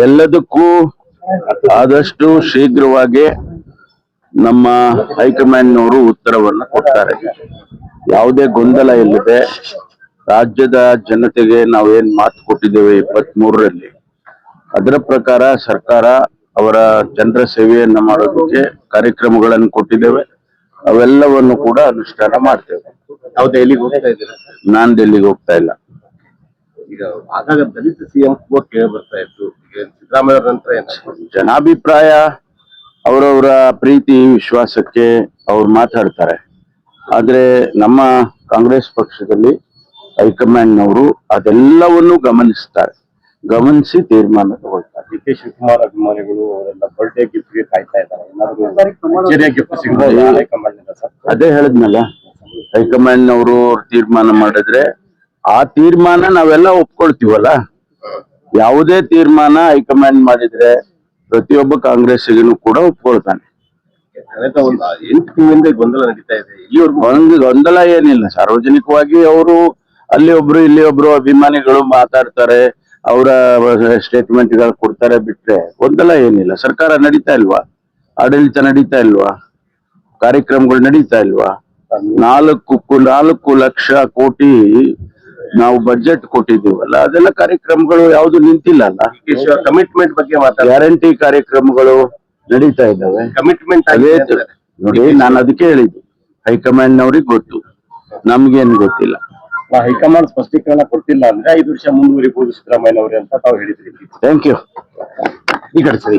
ಎಲ್ಲದಕ್ಕೂ ಆದಷ್ಟು ಶೀಘ್ರವಾಗಿ ನಮ್ಮ ಹೈಕಮಾಂಡ್ನವರು ಉತ್ತರವನ್ನು ಕೊಡ್ತಾರೆ. ಯಾವುದೇ ಗೊಂದಲ ಇಲ್ಲದೆ ರಾಜ್ಯದ ಜನತೆಗೆ ನಾವೇನ್ ಮಾತು ಕೊಟ್ಟಿದ್ದೇವೆ 23ರಲ್ಲಿ, ಅದರ ಪ್ರಕಾರ ಸರ್ಕಾರ ಅವರ ಜನರ ಸೇವೆಯನ್ನ ಮಾಡೋದಕ್ಕೆ ಕಾರ್ಯಕ್ರಮಗಳನ್ನು ಕೊಟ್ಟಿದ್ದೇವೆ. ಅವೆಲ್ಲವನ್ನು ಕೂಡ ಅನುಷ್ಠಾನ ಮಾಡ್ತೇವೆ. ನಾವು ದೆಹಲಿಗೆ ಹೋಗ್ತಾ ಇದ್ದೀರಾ? ನಾನ್ ಡೆಲ್ಲಿಗೆ ಹೋಗ್ತಾ ಇಲ್ಲ. ಈಗ ಆಗಾಗ ದಲಿತ ಸಿಎಂ ಕೇಳಿ ಬರ್ತಾ ಇತ್ತು. ಸಿದ್ದರಾಮಯ್ಯ ನಂತರ ಜನಾಭಿಪ್ರಾಯ ಅವರವರ ಪ್ರೀತಿ ವಿಶ್ವಾಸಕ್ಕೆ ಅವ್ರು ಮಾತಾಡ್ತಾರೆ. ಆದ್ರೆ ನಮ್ಮ ಕಾಂಗ್ರೆಸ್ ಪಕ್ಷದಲ್ಲಿ ಹೈಕಮಾಂಡ್ನವರು ಅದೆಲ್ಲವನ್ನು ಗಮನಿಸಿ ತೀರ್ಮಾನ ತಗೊಳ್ತಾರೆ. ಡಿ ಕೆ ಶಿವಕುಮಾರ್ ಅಭಿಮಾನಿಗಳು ಅವರೆಲ್ಲ ಬರ್ಡೇ ಗಿಫ್ಟ್ಗೆ ಕಾಯ್ತಾ ಇದ್ದಾರೆ. ಅದೇ ಹೇಳಿದ್ನಲ್ಲ, ಹೈಕಮಾಂಡ್ನವರು ತೀರ್ಮಾನ ಮಾಡಿದ್ರೆ ಆ ತೀರ್ಮಾನ ನಾವೆಲ್ಲ ಒಪ್ಕೊಳ್ತೀವಲ್ಲ. ಯಾವುದೇ ತೀರ್ಮಾನ ಹೈಕಮಾಂಡ್ ಮಾಡಿದ್ರೆ ಪ್ರತಿಯೊಬ್ಬ ಕಾಂಗ್ರೆಸ್ಸಿಗೂ ಕೂಡ ಒಪ್ಕೊಳ್ತಾನೆ. ಕಳೆದ 8 ತಿಂಗಳಿಂದ ಗೊಂದಲ ನಡೀತಾ ಇದೆ. ಒಂದು ಗೊಂದಲ ಏನಿಲ್ಲ. ಸಾರ್ವಜನಿಕವಾಗಿ ಅವರು ಅಲ್ಲಿ ಒಬ್ರು ಇಲ್ಲಿ ಒಬ್ರು ಅಭಿಮಾನಿಗಳು ಮಾತಾಡ್ತಾರೆ, ಅವರ ಸ್ಟೇಟ್ಮೆಂಟ್ಗಳು ಕೊಡ್ತಾರೆ, ಬಿಟ್ರೆ ಗೊಂದಲ ಏನಿಲ್ಲ. ಸರ್ಕಾರ ನಡೀತಾ ಇಲ್ವಾ? ಆಡಳಿತ ನಡೀತಾ ಇಲ್ವಾ? ಕಾರ್ಯಕ್ರಮಗಳು ನಡೀತಾ ಇಲ್ವಾ? 4 ಲಕ್ಷ ಕೋಟಿ ನಾವು ಬಜೆಟ್ ಕೊಟ್ಟಿದ್ದೀವಲ್ಲ, ಅದೆಲ್ಲ ಕಾರ್ಯಕ್ರಮಗಳು ಯಾವ್ದು ನಿಂತಿಲ್ಲ ಅಲ್ಲ. ಕಮಿಟ್ಮೆಂಟ್ ಬಗ್ಗೆ ಗ್ಯಾರಂಟಿ ಕಾರ್ಯಕ್ರಮಗಳು ನಡೀತಾ ಇದ್ದಾವೆ. ಕಮಿಟ್ಮೆಂಟ್ ನೋಡಿ, ನಾನು ಅದಕ್ಕೆ ಹೇಳಿದ್ದು, ಹೈಕಮಾಂಡ್ನವ್ರಿಗೆ ಗೊತ್ತು, ನಮ್ಗೇನು ಗೊತ್ತಿಲ್ಲ. ಹೈಕಮಾಂಡ್ ಸ್ಪಷ್ಟೀಕರಣ ಕೊಟ್ಟಿಲ್ಲ ಅಂದ್ರೆ 5 ವರ್ಷ ಮುಂದುವರಿಬಹುದು ಸಿದ್ದರಾಮಯ್ಯ ಅವರೇ ಅಂತ ತಾವು ಹೇಳಿದ್ರಿ. Thank you. ಈ ಕಡೆ ಸರಿ.